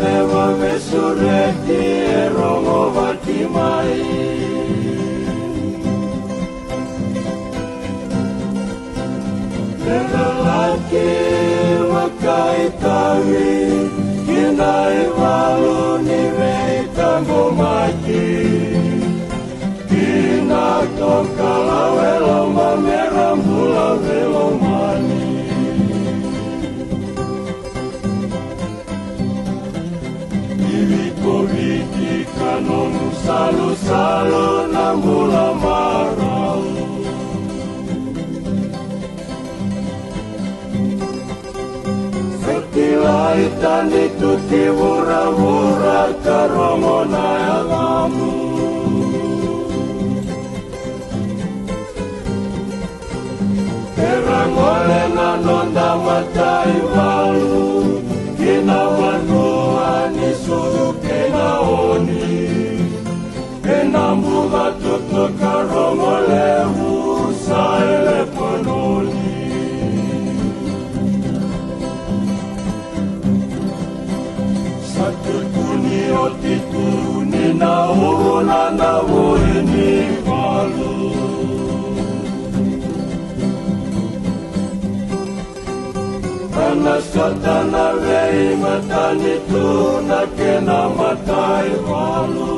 leva mesureti e rongo vatimai. Lelaki wakaitawi kinai walu ni veitango maki. Kina toka la velo mamerambula velo mani. Koviti kanon salu-salu nambula marau. Sekilai tani tuti wura-wura karomona alamu. Terangole nanonda matai walu. Kinawanuani suru kenaoni. Kenambula tutu karomolevu saele pononi. Satu kuni otitu nina uruna na ueni walu. Ana satana vei matani tu na kena matai walu.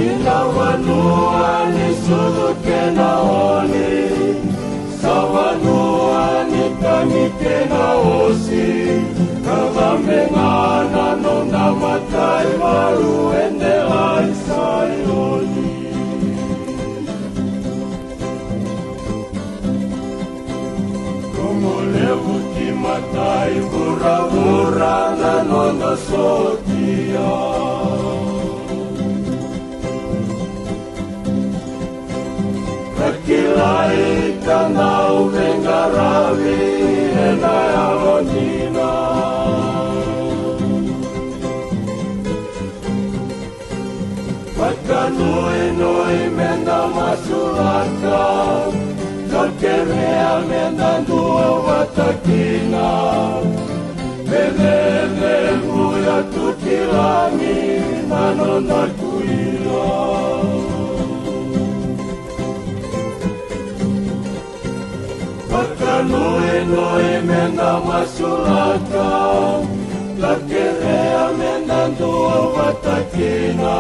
Ina wanua ni sulu kena oni. Sawanua ni kami kena osi. Kavamengana nona matai walu endela isaioni. Levu ki matai vura-vura na nona sotia. Kakilai kanau vengaravi enaya rodina. Makanui menda masulaka. Kerea mendando watakina. Belele huya tutilani nanona kuila. Makanui menda masulaka. Kerea mendando watakina.